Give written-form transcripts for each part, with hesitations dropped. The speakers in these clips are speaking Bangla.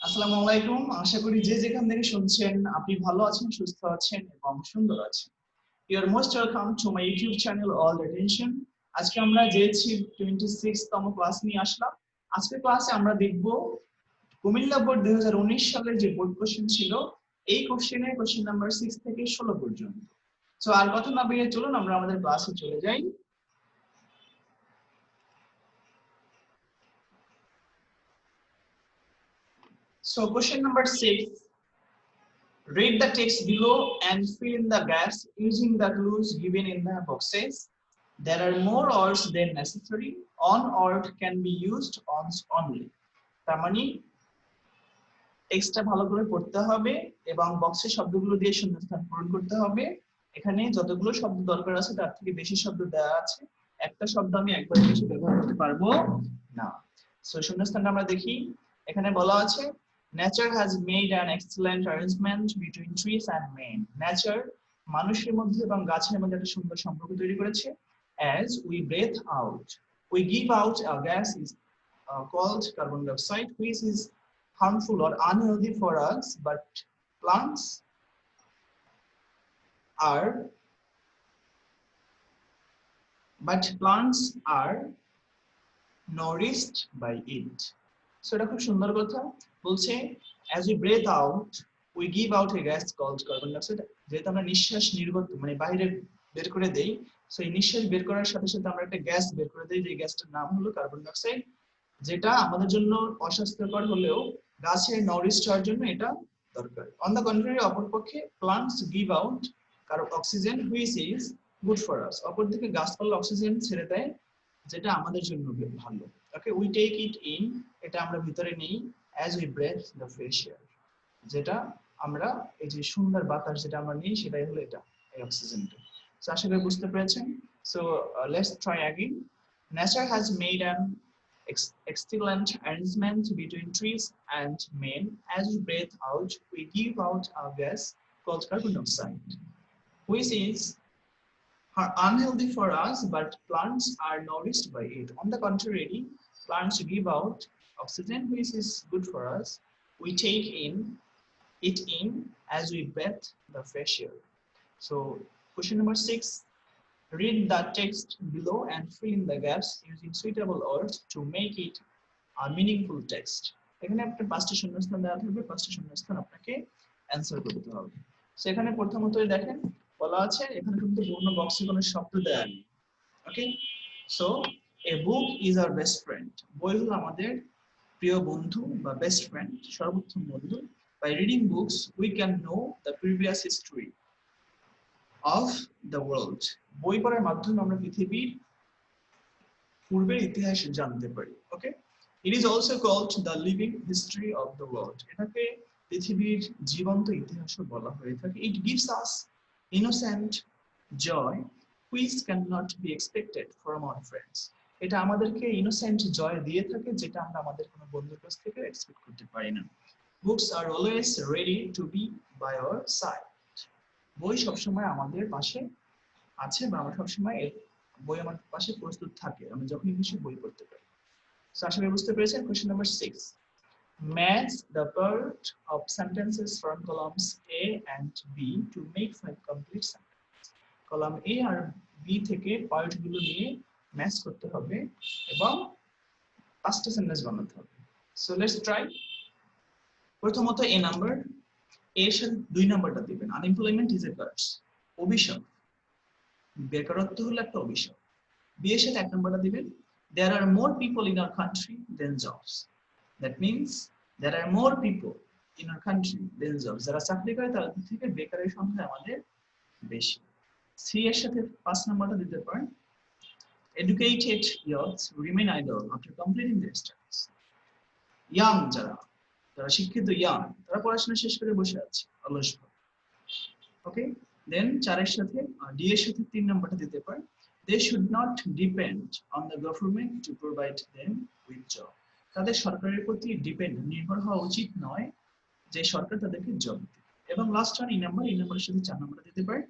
আসসালামু আলাইকুম। আশা করি যে যেখান থেকে শুনছেন আপনি ভালো আছেন, সুস্থ আছেন এবং সুন্দর আছেন। You are most welcome to my YouTube channel all attention. আজকে আমরা জেএসসি 26তম ক্লাস নিয়ে আসলাম। আজকের ক্লাসে আমরা দেখব কুমিল্লা বোর্ড 2019 সালের যে বোর্ড কোশ্চেন ছিল, এই কোশ্চেনের কোশ্চেন নাম্বার 6 থেকে 16 পর্যন্ত। সো আর কথা না বাড়িয়ে চলুন আমরা আমাদের ক্লাসে চলে যাই। So question number 6. Read the text below and fill in the gaps using the clues given in the boxes. There are more words than necessary. On word can be used once only. তার মানে টেক্সটটা ভালো করে পড়তে হবে এবং বক্সের শব্দগুলো দিয়ে শূন্যস্থান পূরণ করতে হবে। এখানে যতগুলো শব্দ দরকার আছে তার থেকে বেশি শব্দ দেওয়া আছে। একটা শব্দ আমি একবার বেশি ব্যবহার করতে পারবো না। সো শূন্যস্থানটা আমরা দেখি। এখানে বলা আছে nature has made an excellent arrangement between trees and men. nature মানুষের মধ্যে এবং গাছের মধ্যে একটা সুন্দর সম্পর্ক তৈরি করেছে। as we breathe out we give out a gas is called carbon dioxide, which is harmful or unhealthy for us, but plants are nourished by it. So এটা খুব সুন্দর কথা বলছে, as we breathe out we give out a gas called carbon dioxide. যেহেতু আমরা নিঃশ্বাস নির্গত মানে বাইরে বের করে দেই, সো এই নিঃশ্বাস বের করার সাথে সাথে আমরা একটা গ্যাস বের করে দেই, যে গ্যাসটার নাম হলো কার্বন ডাইঅক্সাইড, যেটা আমাদের জন্য অস্বাস্থ্যকর হলেও গাছের নাউরিশ হওয়ার জন্য এটা দরকার। অন দ্য কন্ট্রারি, অপরপক্ষে plants give out oxygen which is good for us. অপরদিকে গাছপালা অক্সিজেন ছেড়ে দেয় যেটা আমাদের জন্য ভালো। Okay, we take it in, এটা আমরা ভিতরে নেই, as we breathe the fresh air, যেটা আমরা এই যে সুন্দর বাতাস যেটা আমরা নিই সেটাই হলো এটা, এই অক্সিজেনটা। সো আশা করি বুঝতে পেরেছেন। So let's try again. Nature has made an excellent arrangement between trees and men. As we breathe out, we give out a gas called carbon dioxide, which is unhealthy for us, but plants are nourished by it. On the contrary, plants give out oxygen, which is good for us. We take it in as we breathe the fresh air. So, question number 6. Read the text below and fill in the gaps using suitable words to make it a meaningful text. এখানে আপনার পাঁচটি শূন্যস্থান দেওয়া থাকবে, পাঁচটি শূন্যস্থান আপনাকে অ্যানসার করতে হবে। সো এখানে প্রথমতই দেখেন বলা আছে, এখানে কিন্তু পূর্ণ বক্সে কোনো শব্দ দেওয়া নেই। Okay, so a book is our best friend. বই হলো আমাদের প্রিয় বন্ধু বা বেস্ট ফ্রেন্ড, সর্বোত্তম বন্ধু। By reading books we can know the previous history of the world. বই পড়ার মাধ্যমে আমরা পৃথিবীর পূর্বের ইতিহাস জানতে পারি। ওকে, it is also called the living history of the world. এটাকে পৃথিবীর জীবন্ত ইতিহাসও বলা হয়ে থাকে। it gives us innocent joy which cannot be expected from our friends. এটা আমাদেরকে ইনোসেন্ট জয় দিয়ে থাকে যেটা আমরা আমাদের কোনো বন্ধুর কাছ থেকে এক্সপেক্ট করতে পারি না। books are always ready to be by our side. বই সবসময় আমাদের পাশে আছে বা আমরা সবসময় বই আমার পাশে প্রস্তুত থাকে, আমি যখনই খুশি বই পড়তে পারি। সো আশা করি বুঝতে পেরেছেন। Question number 6. Match the part of sentences from columns A and B to make 5 complete sentences. Column A আর B থেকে পার্টগুলো নিয়ে ম্যাচ করতে হবে এবং 5টা সেন্টেন্স বানাতে হবে। So let's try. প্রথমত এ নাম্বার, এর সাথে 2 নাম্বারটা দিবেন। আনএমপ্লয়মেন্ট ইজ এ কার্স, অভিশাপ, বেকারত্ব হলো একটা অভিশাপ। বি এর সাথে 1 নাম্বারটা দিবেন। there are more people in our country than jobs. that means there are more people in our country than jobs. যারা চাকরি করে তাদের থেকে বেকারের সংখ্যা আমাদের বেশি। সি এর সাথে 5 নাম্বারটা দিতে পারেন। educated youths remain idle after completing their studies. young যারা শিক্ষিত ইয়াং, তারা পড়াশোনা শেষ করে বসে আছে অলস। ওকে, দেন 4 এর সাথে ডি এর সাথে 3 নাম্বারটা দিতে পারেন। they should not depend on the government to provide them with job. তাদের সরকারের প্রতি নির্ভর হওয়া উচিত নয় যে সরকার তাদেরকে জব দেবে। এবং লাস্ট ওয়ান, এই নাম্বারের সাথে 4 নাম্বারটা দিতে পারেন।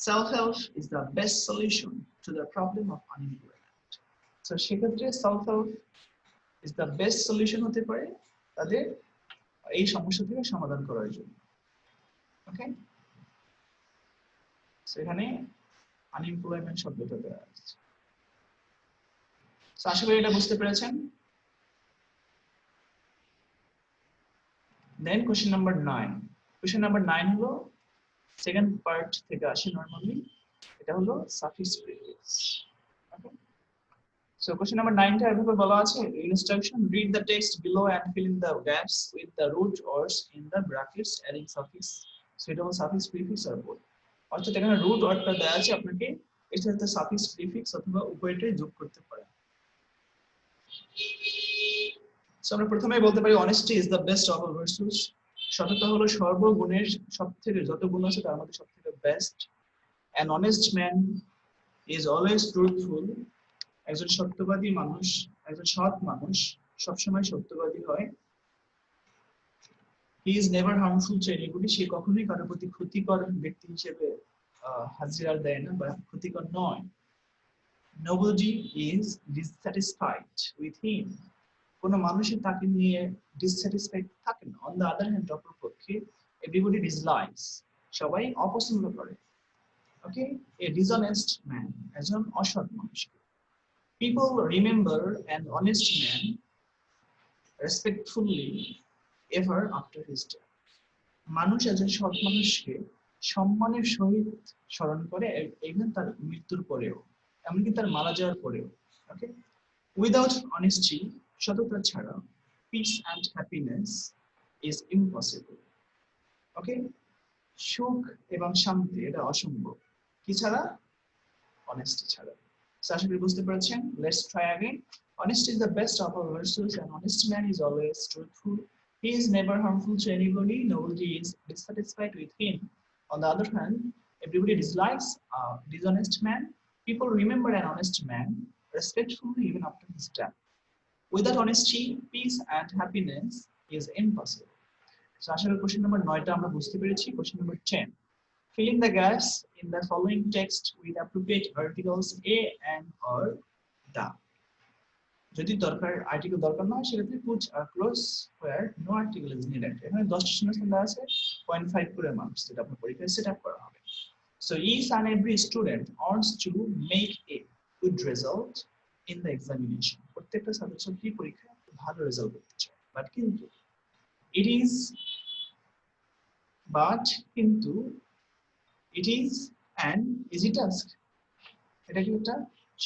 self help is the best solution to the problem of unemployment. So সেক্ষেত্রে self help is the best solution হতে পারে তাদের এই সমস্যা থেকে সমাধান করার জন্য। ওকে, এখানে আনএমপ্লয়মেন্ট শব্দটা দেওয়া আছে। আশা করি এটা বুঝতে পেরেছেন। Then question number 9। Question number 9 হলো সেকেন্ড পার্ট থেকে আসে নরমালি, এটা হলো suffix prefix. Okay, so question number 9 টা এভাবে বলা আছে, instruction read the text below and fill in the gaps with the root words in the brackets adding suffix. So এটা হলো সাফিক্স প্রিফিক্স আর বোথ, অর্থাৎ এখানে রুট ওয়ার্ডটা দেওয়া আছে, আপনাকে এর সাথে সাফিক্স প্রিফিক্স অথবা উভয়টাই যোগ করতে পারেন। সো আমরা প্রথমেই বলতে পারি honesty is the best of all virtues. সততা হলো সর্বগুণের সবথেকে, যত গুণ আছে তার মধ্যে সবথেকে best. An honest man is always truthful. একজন সত্যবাদী মানুষ, একজন সৎ মানুষ সবসময় সত্যবাদী হয়। He is never harmful to anybody. সে কখনোই কারোর প্রতি ক্ষতিকর ব্যক্তি হিসেবে হাজিরা দেয় না বা ক্ষতিকর নয়। Nobody is dissatisfied with him. কোনো মানুষই তাকে নিয়ে ডিসস্যাটিসফাইড থাকে না। অন দ্য আদার হ্যান্ড, অপরপক্ষে এভরিবডি ডিসলাইকস, সবাই অপছন্দ করে। ওকে, এ ডিসঅনেস্ট ম্যান, একজন অসৎ মানুষকে। People remember an honest man respectfully ever after his death. মানুষ একজন সৎ মানুষকে সম্মানের সহিত স্মরণ করে ইভেন তার মৃত্যুর পরেও, এমনকি তার মারা যাওয়ার পরেও। ওকে, উইদাউট অনেস্টি, সততা ছাড়া, peace and happiness is impossible. Okay, সুখ এবং শান্তি এটা অসম্ভব কি ছাড়া? অনেস্টি ছাড়া। আশা করি বুঝতে পেরেছেন। Let's try again. Honesty is the best of all virtues. An honest man is always truthful. He is never harmful to anybody. Nobody is dissatisfied with him. On the other hand, everybody dislikes a dishonest man. People remember an honest man respectfully even after his death. Without honesty, peace and happiness is impossible. So আশা করি কোশ্চেন নাম্বার 9টা আমরা বুঝতে পেরেছি। Question number 10, fill in the gaps in the following text with appropriate articles a and or the. যদি দরকার আর্টিকেল দরকার না হয় সেক্ষেত্রে put a clause where no article is needed। এখানে 10টা শূন্যস্থান দেওয়া আছে, 0.5 করে মার্কস, যেটা আপনার পরীক্ষায় সেট আপ করা হবে। So each and every student wants to make a good result in the examination. প্রত্যেকটা ছাত্রছাত্রী পরীক্ষায় ভালো রেজাল্ট করতে চায়, বাট কিন্তু it is an easy task। এটা কি একটা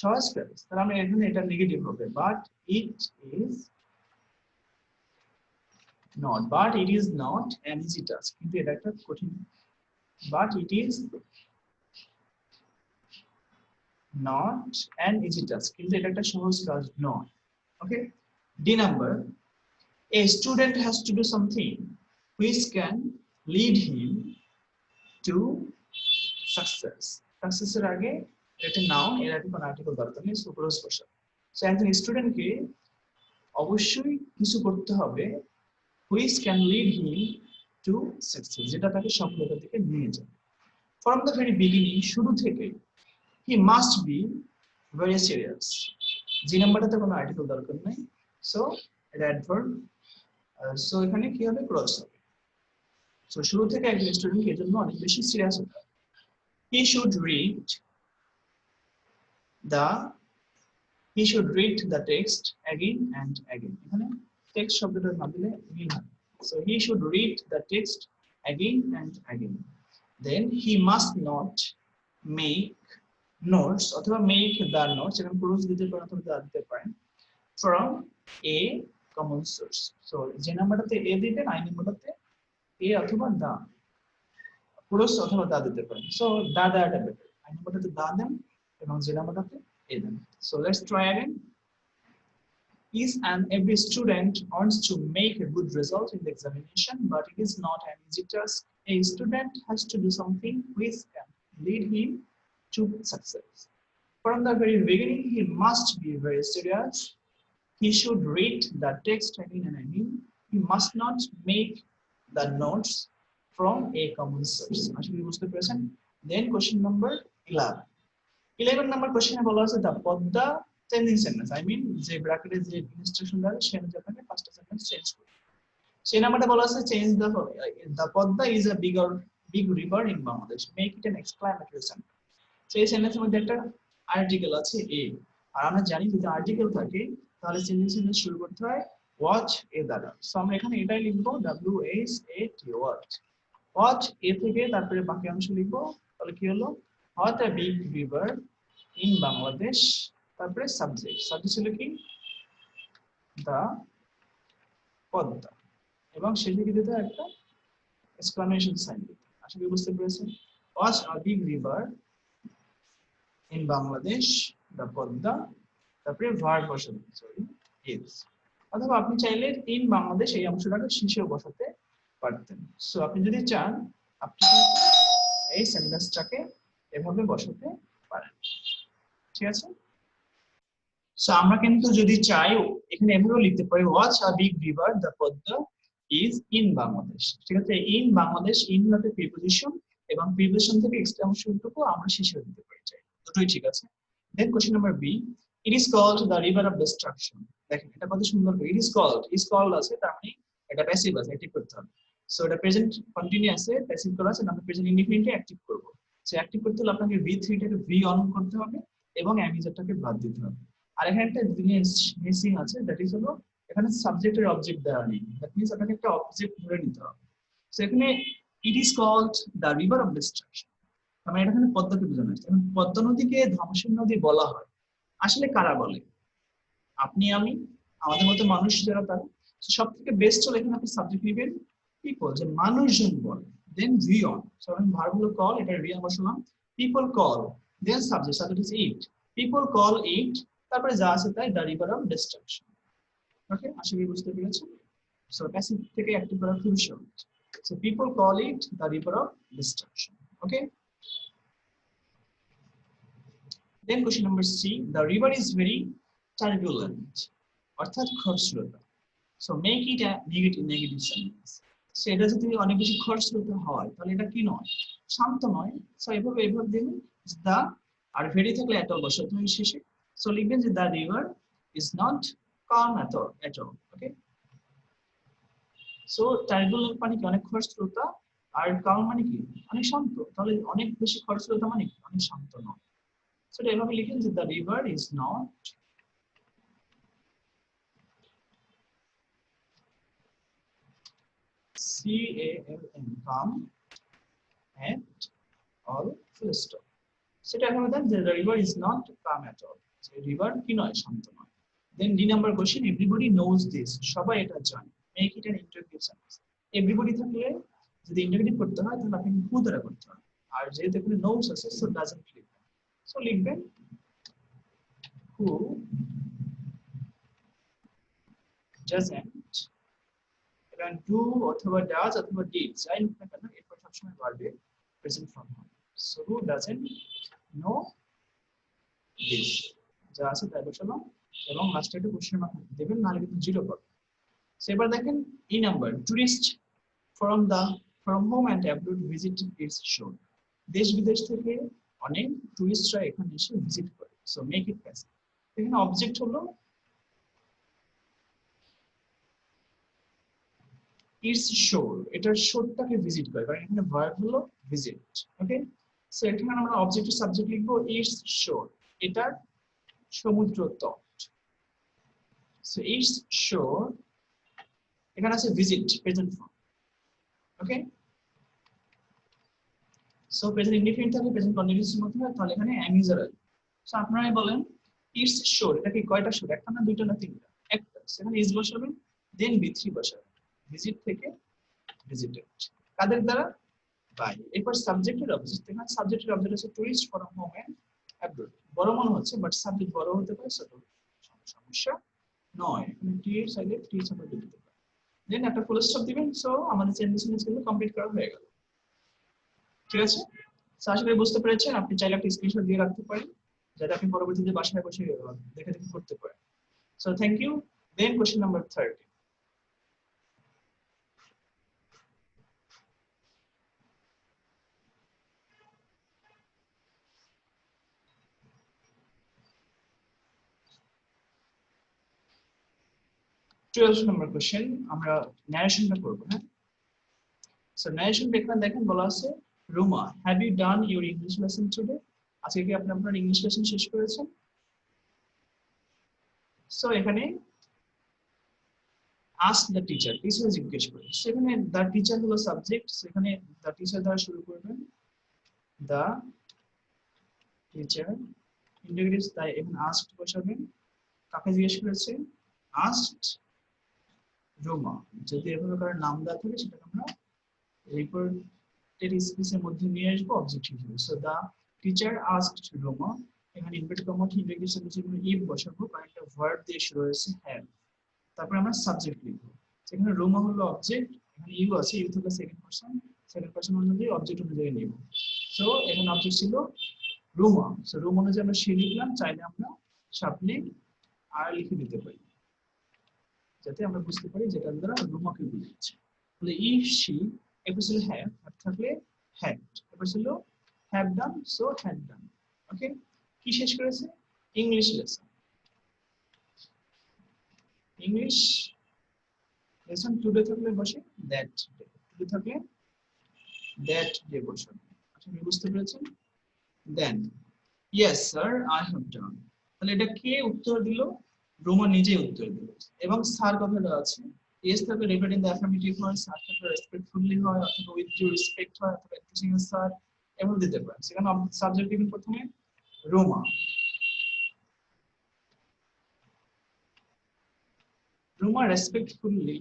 সহজ কাজ? তাহলে আমরা এখানে এটা নেগেটিভ হবে, but it is not an easy task। কিন্তু এটা একটা কঠিন, but it is not an easy task, কিন্তু এটা একটা সহজ কাজ নয়। ওকে, D number, a student has to do something which can lead him to success। Success এর আগে এটা নাউন, এর আগে কোন আর্টিকেল দরকার নেই, সুপারোজ বসা। সো একজন স্টুডেন্টকে অবশ্যই কিছু করতে হবে which can lead him to success, যেটা তাকে সফলতার দিকে নিয়ে যাবে। From the very beginning, শুরু থেকে, he must be very serious। যে নাম্বারটাতে কোনো আর্টিকেল দরকার নেই, সো এটা অ্যাডভার্ব। সো এখানে কি হবে? ক্লজ হবে। সো শুরু থেকে একজন স্টুডেন্ট এর জন্য অনেক বেশি সিরিয়াস হতে হবে। He should read the text again and again। এখানে টেক্সট শব্দটা না দিলে মিল হয়। So he should read the text again and again. Then he must not make notes অথবা make the notes, এখানে পুরুষ দিতে পারেন অথবা দা দিতে পারেন, from a common source। So যে নাম্বারটাতে a দিবেন, আই নাম্বারটাতে a অথবা দা, পুরুষ অথবা দা দিতে পারেন। সো দা দেওয়াটা বেটার, আই নাম্বারটাতে দা দেন এবং যে নাম্বারটাতে a then. So let's try again. Each and every student wants to make a good result in the examination, but it is not an easy task. A student has to do something which can lead him to success. From the very beginning, he must be very serious. He should read the text again and again. He must not make the notes from a common source। আশা করি বুঝতে পেরেছেন। Then question number 11। 11 number question এ বলা আছে the Padma changing sentence, I mean যে ব্র্যাকেটে যে ইনস্ট্রাকশন দেওয়া আছে সেখানে আপনাকে পাঁচটা সেন্টেন্স চেঞ্জ করতে। সেই নাম্বারটা বলা আছে change the Podda is a big river in Bangladesh, make it an exclamatory sentence. সেই সেন্টেন্সের মধ্যে একটা আর্টিকেল আছে এ, আর আমরা জানি যদি আর্টিকেল থাকে তাহলে সেন্টেন্স শুরু করতে হয় ওয়াচ এ দ্বারা। সো আমরা এখানে এটাই লিখবো WHAT ওয়াচ। ওয়াচ এ থেকে তারপরে বাকি অংশ লিখবো, তাহলে কি হলো what a big river in Bangladesh, তারপরে সাবজেক্ট ছিল কি দা পদ্মা, এবং সেদিকে দিতে একটা এক্সক্লামেশন সাইন দিতে। আশা করি বুঝতে পেরেছেন। Watch a big river in Bangladesh, the Padma, তারপরে ভার্ব বসাতে সরি ইজ, অথবা আপনি চাইলে ইন বাংলাদেশ এই অংশটাকে শেষেও বসাতে পারতেন। সো আপনি যদি চান আপনি এই সেন্টেন্সটাকে এভাবে বসাতে পারেন, ঠিক আছে। সো আমরা কিন্তু যদি চাই এখানে এভাবেও লিখতে পারি watch a big river the Padma is in Bangladesh, ঠিক আছে। ইন বাংলাদেশ, ইন হচ্ছে প্রিপোজিশন, এবং প্রিপোজিশন থেকে এক্সট্রা অংশটুকু আমরা শেষে দিতে পারি, চাই দুটোই ঠিক আছে। Then question number B, it is called the river of destruction. দেখেন এটা কত সুন্দর করে, ইট ইজ কল্ড আছে, তার মানে এটা প্যাসিভ আছে, অ্যাক্টিভ করতে হবে। সো এটা প্রেজেন্ট কন্টিনিউ আছে, প্যাসিভ করা আছে, আমরা প্রেজেন্ট ইনডিফিনিটলি অ্যাক্টিভ করব। সো অ্যাক্টিভ করতে হলে আপনাকে ভি3 টাকে ভি অন করতে হবে এবং অ্যামিজারটাকে বাদ দিতে হবে। আর এখানে একটা জিনিস মিসিং আছে, দ্যাট ইজ হলো এখানে সাবজেক্টের অবজেক্ট দেওয়া নেই, দ্যাট মিন্স আপনাকে একটা অবজেক্ট ধরে নিতে হবে। সো এখানে it is called the river of destruction, মানে এখানে পদ্মাকে বোঝানো হচ্ছে। এখন পদ্মা নদীকে ধ্বংসের নদী বলা হয়, আসলে কারা বলে? আপনি, আমি, আমাদের মতো মানুষ যারা, তারা। সব থেকে বেস্ট হলো এখানে আপনি সাবজেক্ট নেবেন পিপল, যে মানুষজন বলে, দেন ভি অন। সো আমি ভার্ব হলো কল, এটা রি বসালাম, people call, then subject is it, people call it, তারপরে যা আছে তাই the river of destruction. Okay, আশা করি বুঝতে পেরেছেন। সো প্যাসিভ থেকে অ্যাক্টিভ করা খুবই সহজ। So people call it the river of destruction. Okay, then question number C, the river is very turbulent, অর্থাৎ খরস্রোতা। So make it a negative sentence. So এটা যদি অনেক বেশি খরস্রোতা হয় তাহলে এটা কি নয়, শান্ত নয়। সো এভাবে দিন দা, আর ভেরি থাকলে এট অল বসাতে হয় শেষে। সো লিখবেন যে the river is not calm at all. Okay, so turbulent মানে কি অনেক খরস্রোতা, আর calm মানে কি অনেক শান্ত। তাহলে অনেক বেশি খরস্রোতা মানে কি অনেক শান্ত নয়। সো এটা এভাবে লিখেন যে the river is not CALM calm at all full stop. সেটা এভাবে দেন যে the river is not calm at all, যে রিভার কি নয়, শান্ত নয়। Then D number question, everybody knows this, সবাই এটা জানে, make it an interrogative sentence. Everybody থাকলে যদি ইন্টারোগেটিভ করতে হয় তাহলে আপনি হু দ্বারা করতে হয়, আর যেহেতু এখানে নোজ আছে সো ডাজন্ট লিখবেন। সো লিখবেন হু ডাজন্ট, এবং ডু অথবা ডাজ অথবা ডিড যাই হোক না কেন এরপর সবসময় ভার্বে প্রেজেন্ট ফর্ম হবে। So who doesn't know this, যা আছে তাই বসালাম, এবং লাস্টে একটা কোশ্চেন মার্ক দেবেন, নাহলে কিন্তু জিরো পাবেন। সো এবার দেখেন E number, tourist from home and abroad visit it's শোর। দেশ বিদেশ থেকে অনেক টুরিস্টরা এখানে এসে ভিজিট করে। সো মেক ইট প্যাসিভ। এখানে অবজেক্ট হলো ইটস শোর, এটার শোরটাকে ভিজিট করে, কারণ এখানে ভার্ব হলো ভিজিট। ওকে, সো এখানে আমরা অবজেক্টের সাবজেক্ট লিখবো ইটস শোর, এটার সমুদ্র তট। সো ইটস শোর, এখানে আছে ভিজিট প্রেজেন্ট ফর্ম। ওকে, সো প্রেজেন্ট ইনডিফিনিট থাকে প্রেজেন্ট কন্টিনিউয়াস মধ্যে হয়, তাহলে এখানে অ্যামিজার আছে। সো আপনারাই বলেন ইটস শোর, এটা কি কয়টা শোর, একটা না দুইটা না তিনটা? একটা। সেখানে ইজ বসাবেন, দেন বি3 বসাবেন, ভিজিট থেকে ভিজিটেড, কাদের দ্বারা? বাই। এরপর সাবজেক্টের অবজেক্ট, এখানে সাবজেক্টের অবজেক্ট আছে tourist from home and abroad. বড় মনে হচ্ছে বাট সাবজেক্ট বড় হতে পারে, ছোট সমস্যা নয়, এখানে টি এর সাইডে টি ছাপা দিতে পারে। দেন একটা ফুল স্টপ দিবেন। সো আমাদের চেঞ্জেস কিন্তু কমপ্লিট করা হয়ে গেল, ঠিক আছে। সো আশা করি বুঝতে পেরেছেন। আপনি চাইলে একটা স্ক্রিনশট দিয়ে রাখতে পারেন যাতে আপনি পরবর্তীতে বাসায় বসে দেখে দেখে করতে পারেন। So thank you. Then question number 30, 12 নম্বর কোশ্চেন, আমরা ন্যারেশনটা করব। হ্যাঁ, সো ন্যারেশন দেখেন বলা আছে Ruma, have you done your English lesson today? আজকে কি আপনি আপনার ইংলিশ লেসন শেষ করেছেন? সো এখানে ask the teacher, টিচার জিজ্ঞেস করে, সেখানে the teacher হলো সাবজেক্ট, সেখানে the teacher দ্বারা শুরু করবেন, the teacher ইন্টারোগেটিভ, তাই এখানে asked বসাবেন। কাকে জিজ্ঞেস করেছে? asked রুমা। যদি এভাবে কারো নাম দেওয়া থাকে সেটাকে আমরা রিপোর্টেড স্পেসের মধ্যে নিয়ে আসবো অবজেক্ট হিসেবে। So the teacher asked Ruma, এখানে ইনভার্টেড কমা ইন্টারোগেটিভ সেন্টেন্সে আমরা if বসাবো, কারণ একটা ভার্ব দিয়ে শুরু হয়েছে have। তারপর আমরা সাবজেক্ট লিখবো, এখানে রোমা হলো অবজেক্ট, এখানে ইউ আছে, ইউ থেকে সেকেন্ড পারসন অনুযায়ী অবজেক্ট অনুযায়ী নিব। সো এখানে অবজেক্ট ছিল রোমা, সো রোমা অনুযায়ী আমরা সে লিখলাম, চাইলে আমরা সামনে আর লিখে দিতে পারি যাতে আমরা বুঝতে পারি যেটা দ্বারা রোমাকে বোঝাচ্ছে। তাহলে ইফ শি, এরপর ছিল হ্যাভ, হ্যাভ থাকলে হ্যাড, এরপর ছিল have done, so had done. Okay, কি শেষ করেছে? English lesson. English lesson today থাকলে বসে দ্যাট ডে, টুডে থাকলে দ্যাট ডে বসাবে। আচ্ছা, আপনি বুঝতে পেরেছেন? Then yes sir I have done. তাহলে এটা কে উত্তর দিল? রোমা নিজেই উত্তর দিল। এবং স্যার কথাটা আছে, ইয়েস থাকলে রিপিট ইন দ্য অ্যাফার্মেটিভ হয়, স্যার থাকলে রেসপেক্টফুলি হয়, অথবা উইথ ডিউ রেসপেক্ট হয়, অথবা এনক্রিজিং স্যার এমন দিতে পারে। সেখানে সাবজেক্ট দিবেন প্রথমে Ruma. Ruma respectfully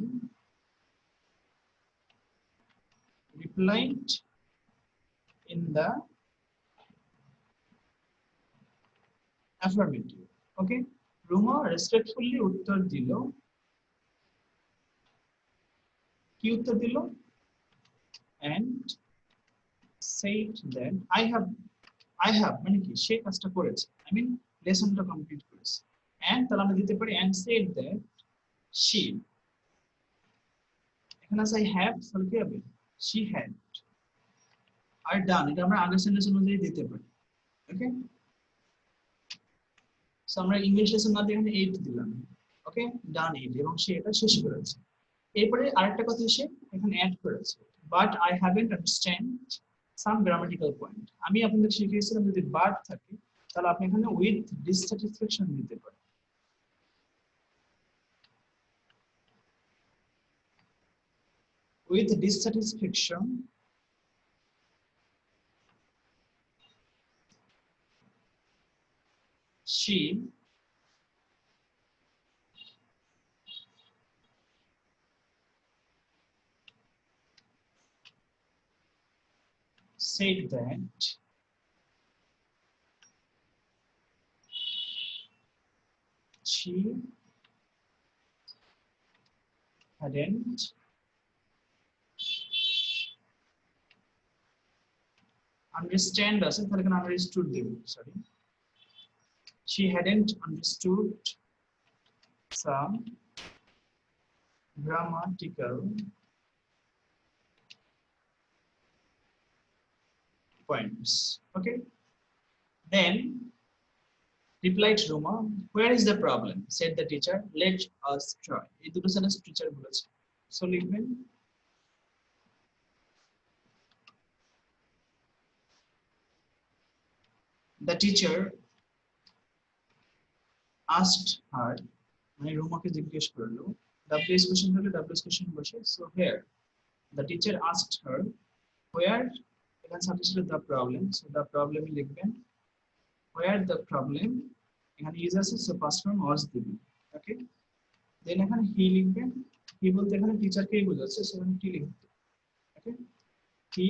replied in the affirmative. Okay, Roma respectfully উত্তর দিল, কি উত্তর দিল? and said that I have মানে কি, সে কাজটা করেছে, I mean লেসনটা কমপ্লিট করেছে। and তাহলে আমরা দিতে পারি and said that she, এখানে আছে I have, তাহলে কি হবে? she had। আর done, এটা আমরা আগের সেন্টেন্স অনুযায়ী দিতে পারি। ওকে, সো আমরা ইংলিশ লেসন না দিয়ে এখানে 8 দিলাম। ওকে, ডান 8, এবং সে এটা শেষ করেছে। এরপরে আরেকটা কথা সে এখানে অ্যাড করেছে, but I haven't understand some grammatical point. আমি আপনাদের শিখিয়েছিলাম যদি বাট থাকে তাহলে আপনি এখানে উইথ ডিসস্যাটিসফ্যাকশন দিতে পারেন। With dissatisfaction she said that she hadn't understand আছে, তাহলে এখানে understood দেব, sorry, she hadn't understood some grammatical points. Okay, then replied Roma, where is the problem? Said the teacher, let us try. এই দুটো সেন্টেন্স টিচার বলেছে, সো লিখবেন the teacher asked her, মানে রোমাকে জিজ্ঞেস করলো, WS কোশ্চেন হলে WS কোশ্চেন বসে, so here the teacher asked her where, এখানে সাবজেক্ট ছিল the problem, so the problem লিখবেন where the problem, এখানে ইজ আছে, সো পাস্ট ফর্ম was দিবেন। ওকে, দেন এখানে হি লিখবেন, হি বলতে এখানে টিচারকেই বোঝাচ্ছে, সো এখানে টি লিখবেন। ওকে, হি,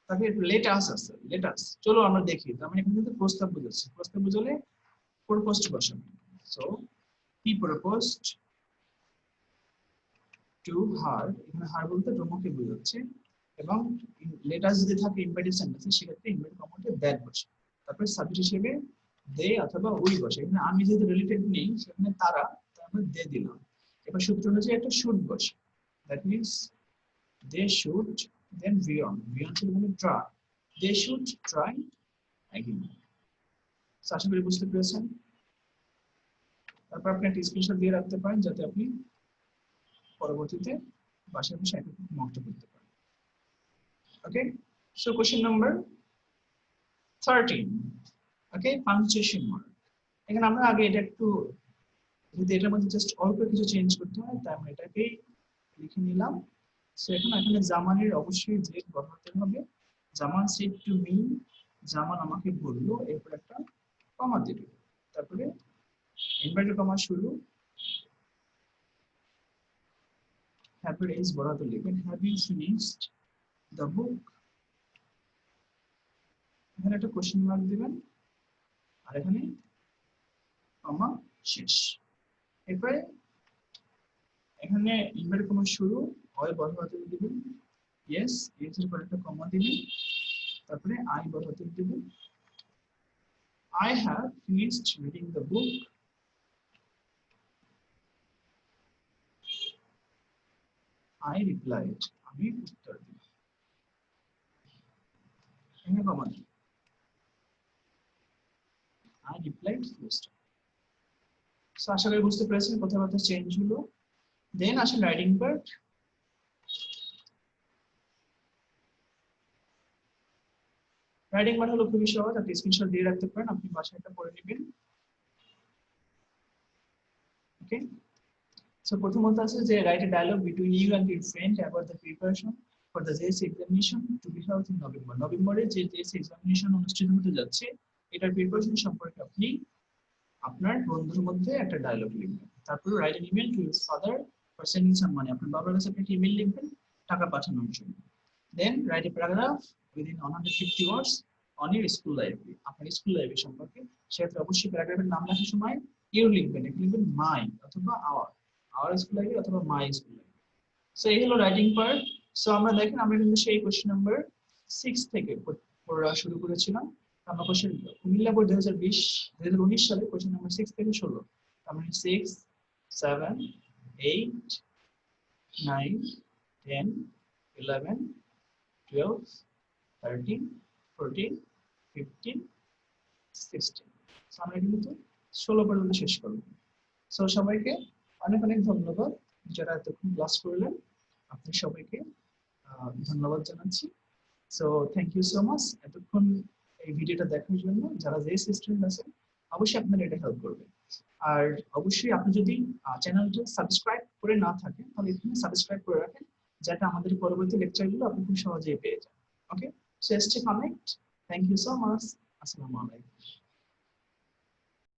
তাকে লেট আস আছে, লেট আস, চলো আমরা দেখি, তার মানে এখানে কিন্তু প্রস্তাব বোঝাচ্ছে, প্রস্তাব বোঝালে প্রপোজড বসাবেন। So he proposed to her, এখানে হার বলতে রোমাকে বোঝাচ্ছে, এবং লেট আস যদি থাকে ইনভাইটেড সেন্টেন্সে সেক্ষেত্রে ইনভাইটেড কমাতে দ্যাট বসে, তারপরে সাবজেক্ট হিসেবে দে অথবা উই বসে। এখানে আমি যেহেতু রিলেটেড নেই সেখানে তারা, তার মানে দে দিলাম। এবার সূত্র অনুযায়ী একটা শুড বসে, that means they should, then ভিয়ন, ভিয়ন ছিল মানে try, they should try again. আশা করি বুঝতে পেরেছেন। তারপর আপনি একটা স্ক্রিনশট দিয়ে রাখতে পারেন যাতে আপনি পরবর্তীতে বাসায় বসে একটু নষ্ট করতে পারেন। ওকে, সো কোশ্চেন নাম্বার 13, ওকে, পাঞ্চুয়েশন মার্ক। এখানে আমরা আগে এটা একটু, যদি এটার মধ্যে জাস্ট অল্প কিছু চেঞ্জ করতে হয় তাই আমরা এটাকে লিখে নিলাম। সো এখন এখানে জামানের অবশ্যই জেড বসাতে হবে। জামান সেড টু মি, জামান আমাকে বললো, এরপর একটা কমা দিবে, তারপরে ইনভার্টেড কমা শুরু, তারপরে ইজ বরাতে লিখবেন have you finished the book, এখানে একটা কোশ্চেন মার্ক দিবেন আর এখানে কমা শেষ। এরপরে এখানে ইনভার্টেড কমা শুরু, হয় বরাতে দিবেন ইয়েস, এর পর একটা কমা দিবেন, তারপরে আই বরাতে দিবেন I have finished reading the book. I replied. আমি উত্তর দিলাম। এখানে কমা দিই। I replied first. So আশা করি বুঝতে পেরেছেন কথাবার্তা চেঞ্জ হলো। দেন আসেন রাইটিং পার্ট। রাইটিং পার্ট হলো খুবই সহজ, আপনি স্ক্রিনশট দিয়ে রাখতে পারেন, আপনি বাসায় এটা পড়ে নেবেন। ওকে, সো প্রথমত আছে যে write a dialogue between you and your friend about the preparation for the JSC examination to be held in November. নভেম্বরে যে জেএসসি এক্সামিনেশন অনুষ্ঠিত হতে যাচ্ছে এটার প্রিপারেশন সম্পর্কে আপনি আপনার বন্ধুর মধ্যে একটা ডায়লগ লিখবেন। তারপর write an email to your father for sending some money, আপনার বাবার কাছে একটা ইমেল লিখবেন টাকা পাঠানোর জন্য। Then write a paragraph within 150 words on your school library, আপনার স্কুল লাইব্রেরি সম্পর্কে। সেক্ষেত্রে অবশ্যই প্যারাগ্রাফের নাম লেখার সময় ইউ লিখবেন, এটা লিখবেন মাই অথবা আওয়ার স্কুল লাইব্রেরি অথবা মাই স্কুল লাইব্রেরি। সো এই হলো রাইটিং পার্ট। সো আমরা দেখেন আমরা কিন্তু সেই কোশ্চেন নাম্বার 6 থেকে পড়া শুরু করেছিলাম। আমরা কোশ্চেন কুমিল্লা বোর্ড 2019 সালে কোশ্চেন নাম্বার 6 থেকে 16, তার মানে 6, 7, 8, 9, 10, 11, 12, 13, 14, 15, 16। সো আমরা কিন্তু 16 পর্যন্ত শেষ করব। সো সবাইকে অনেক অনেক ধন্যবাদ যারা এতক্ষণ ক্লাস করলেন, আপনি সবাইকে ধন্যবাদ জানাচ্ছি। So thank you so much এতক্ষণ এই ভিডিওটা দেখার জন্য। যারা যে স্টুডেন্ট আছে অবশ্যই আপনারা এটা হেল্প করবে। আর অবশ্যই আপনি যদি চ্যানেলটা সাবস্ক্রাইব করে না থাকেন তাহলে এখানে সাবস্ক্রাইব করে রাখেন, যাতে আমাদের পরবর্তী লেকচারগুলো আপনি খুব সহজেই পেয়ে যান। Okay, so stay connect. Thank you so much. আসসালামু আলাইকুম।